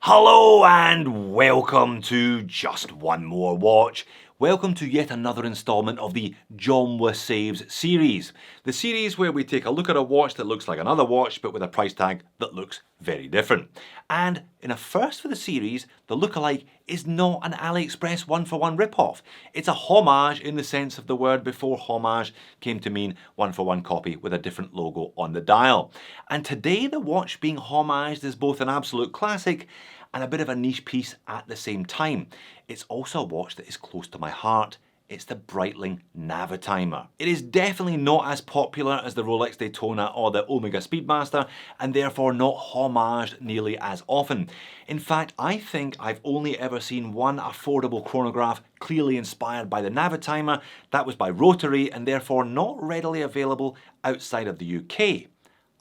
Hello and welcome to Just One More Watch. Welcome to yet another installment of the John with Saves series. The series where we take a look at a watch that looks like another watch but with a price tag that looks very different. And in a first for the series, the lookalike is not an AliExpress one-for-one ripoff. It's a homage in the sense of the word before homage came to mean one-for-one copy with a different logo on the dial. And today the watch being homaged is both an absolute classic and a bit of a niche piece at the same time. It's also a watch that is close to my heart. It's the Breitling Navitimer. It is definitely not as popular as the Rolex Daytona or the Omega Speedmaster, and therefore not homaged nearly as often. In fact, I think I've only ever seen one affordable chronograph clearly inspired by the Navitimer. That was by Rotary, and therefore not readily available outside of the UK.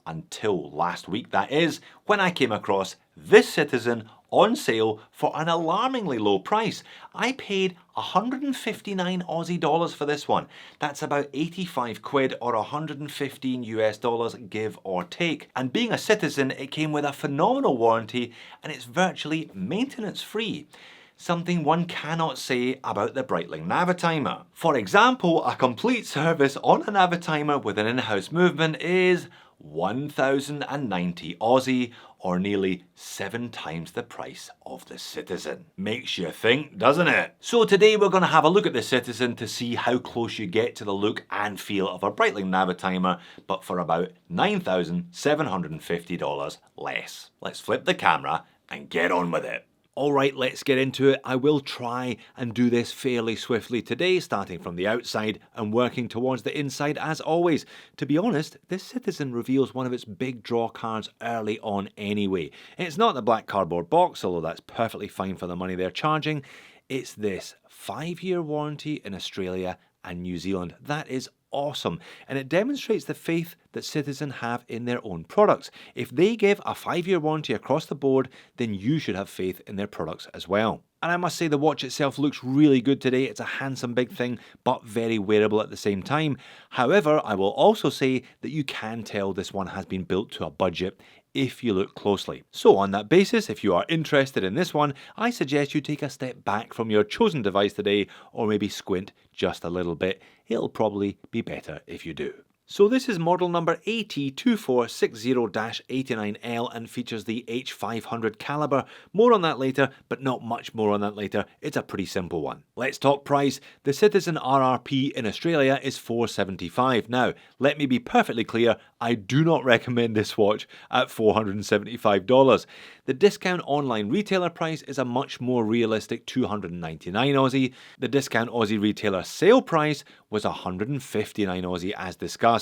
Until last week, that is, when I came across this Citizen on sale for an alarmingly low price. I paid 159 Aussie dollars for this one. That's about 85 quid or 115 US dollars, give or take. And being a Citizen, it came with a phenomenal warranty and it's virtually maintenance free. Something one cannot say about the Breitling Navitimer. For example, a complete service on a Navitimer with an in-house movement is 1,090 Aussie, or nearly 7 times the price of the Citizen. Makes you think, doesn't it? So today we're going to have a look at the Citizen to see how close you get to the look and feel of a Breitling Navitimer, but for about $9,750 less. Let's flip the camera and get on with it. Alright, let's get into it. I will try and do this fairly swiftly today, starting from the outside and working towards the inside as always. To be honest, this Citizen reveals one of its big draw cards early on anyway. It's not the black cardboard box, although that's perfectly fine for the money they're charging. It's this 5-year warranty in Australia and New Zealand. That is awesome, and it demonstrates the faith that Citizen have in their own products. If they give a 5-year warranty across the board, then you should have faith in their products as well. And I must say the watch itself looks really good today. It's a handsome big thing, but very wearable at the same time. However, I will also say that you can tell this one has been built to a budget if you look closely. So on that basis, if you are interested in this one, I suggest you take a step back from your chosen device today, or maybe squint just a little bit. It'll probably be better if you do. So this is model number AT2460-89L and features the H500 caliber. More on that later, but not much more on that later. It's a pretty simple one. Let's talk price. The Citizen RRP in Australia is $475. Now, let me be perfectly clear, I do not recommend this watch at $475. The discount online retailer price is a much more realistic 299 Aussie. The discount Aussie retailer sale price was 159 Aussie as discussed.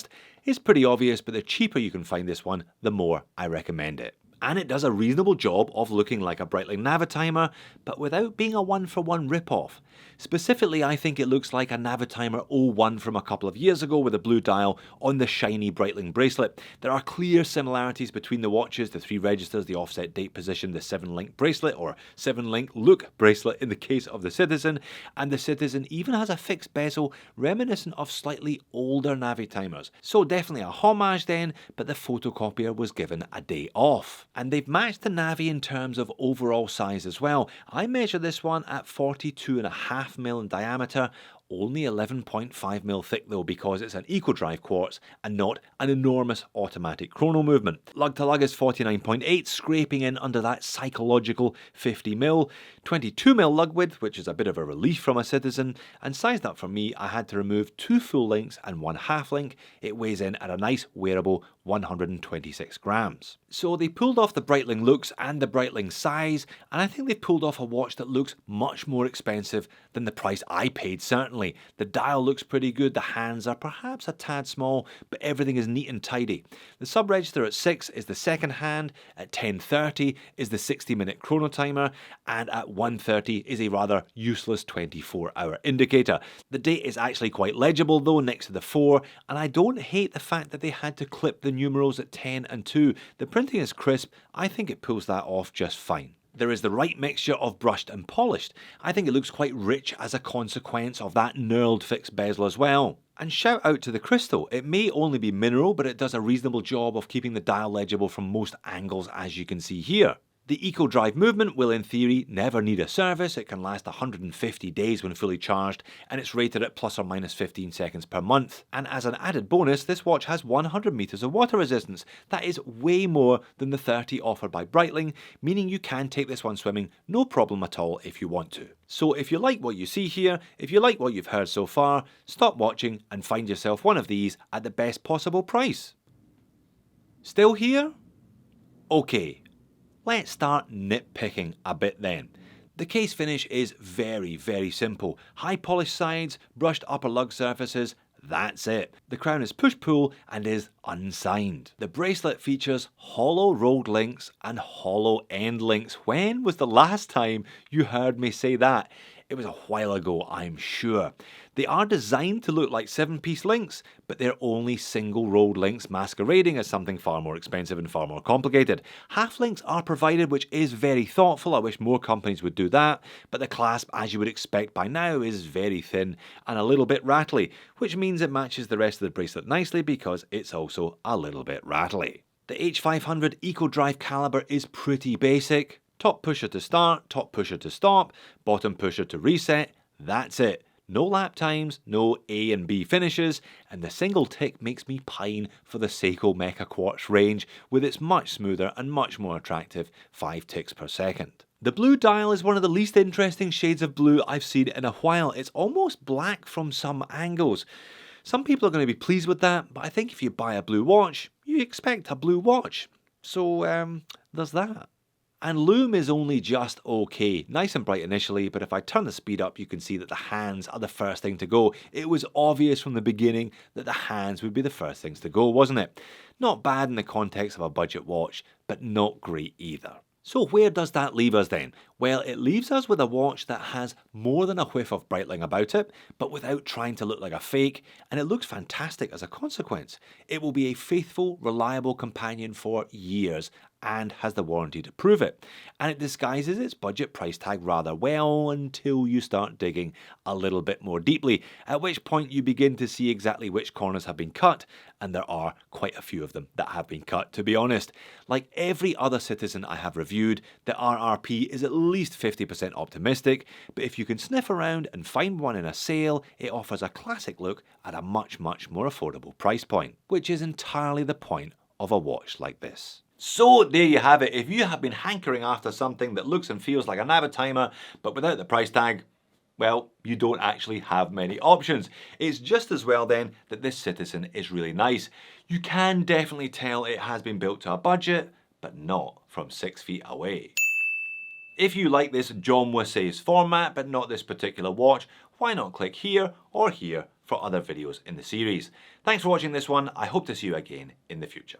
It's pretty obvious, but the cheaper you can find this one, the more I recommend it. And it does a reasonable job of looking like a Breitling Navitimer, but without being a one-for-one rip-off. Specifically, I think it looks like a Navitimer 01 from a couple of years ago with a blue dial on the shiny Breitling bracelet. There are clear similarities between the watches, the 3 registers, the offset date position, the 7-link bracelet, or 7-link look bracelet in the case of the Citizen, and the Citizen even has a fixed bezel reminiscent of slightly older Navitimers. So definitely a homage then, but the photocopier was given a day off. And they've matched the Navi in terms of overall size as well. I measure this one at 42.5mm in diameter, only 11.5mm thick though, because it's an eco-drive quartz and not an enormous automatic chrono movement. Lug to lug is 49.8, scraping in under that psychological 50mm. 22mm lug width, which is a bit of a relief from a Citizen, and sized up for me, I had to remove 2 full links and 1 half link. It weighs in at a nice wearable 126 grams. So they pulled off the Breitling looks and the Breitling size, and I think they pulled off a watch that looks much more expensive than the price I paid, certainly. The dial looks pretty good, the hands are perhaps a tad small, but everything is neat and tidy. The sub-register at 6 is the second hand, at 10:30 is the 60-minute chrono timer, and at 1:30 is a rather useless 24-hour indicator. The date is actually quite legible though, next to the 4, and I don't hate the fact that they had to clip the numerals at 10 and 2. The printing is crisp. I think it pulls that off just fine. There is the right mixture of brushed and polished. I think it looks quite rich as a consequence of that knurled fixed bezel as well. And shout out to the crystal. It may only be mineral, but it does a reasonable job of keeping the dial legible from most angles, as you can see here. The Eco Drive movement will in theory never need a service, it can last 150 days when fully charged, and it's rated at plus or minus 15 seconds per month. And as an added bonus, this watch has 100 meters of water resistance. That is way more than the 30 offered by Breitling, meaning you can take this one swimming no problem at all if you want to. So if you like what you see here, if you like what you've heard so far, stop watching and find yourself one of these at the best possible price. Still here? Okay. Let's start nitpicking a bit then. The case finish is very, very simple. High polished sides, brushed upper lug surfaces, that's it. The crown is push-pull and is unsigned. The bracelet features hollow rolled links and hollow end links. When was the last time you heard me say that? It was a while ago, I'm sure. They are designed to look like 7-piece links, but they're only single rolled links masquerading as something far more expensive and far more complicated. Half links are provided, which is very thoughtful. I wish more companies would do that, but the clasp, as you would expect by now, is very thin and a little bit rattly, which means it matches the rest of the bracelet nicely because it's also a little bit rattly. The H500 Eco Drive caliber is pretty basic. Top pusher to start, top pusher to stop, bottom pusher to reset, that's it. No lap times, no A and B finishes, and the single tick makes me pine for the Seiko Mecha Quartz range with its much smoother and much more attractive 5 ticks per second. The blue dial is one of the least interesting shades of blue I've seen in a while. It's almost black from some angles. Some people are going to be pleased with that, but I think if you buy a blue watch, you expect a blue watch. So, there's that. And lume is only just okay. Nice and bright initially, but if I turn the speed up, you can see that the hands are the first thing to go. It was obvious from the beginning that the hands would be the first things to go, wasn't it? Not bad in the context of a budget watch, but not great either. So where does that leave us then? Well, it leaves us with a watch that has more than a whiff of Breitling about it, but without trying to look like a fake, and it looks fantastic as a consequence. It will be a faithful, reliable companion for years, and has the warranty to prove it. And it disguises its budget price tag rather well until you start digging a little bit more deeply, at which point you begin to see exactly which corners have been cut, and there are quite a few of them that have been cut, to be honest. Like every other Citizen I have reviewed, the RRP is at least 50% optimistic, but if you can sniff around and find one in a sale, it offers a classic look at a much more affordable price point, which is entirely the point of a watch like this. So there you have it. If you have been hankering after something that looks and feels like a Navitimer, but without the price tag, well, you don't actually have many options. It's just as well then that this Citizen is really nice. You can definitely tell it has been built to a budget, but not from 6 feet away. If you like this John Wassays format, but not this particular watch, why not click here or here for other videos in the series. Thanks for watching this one. I hope to see you again in the future.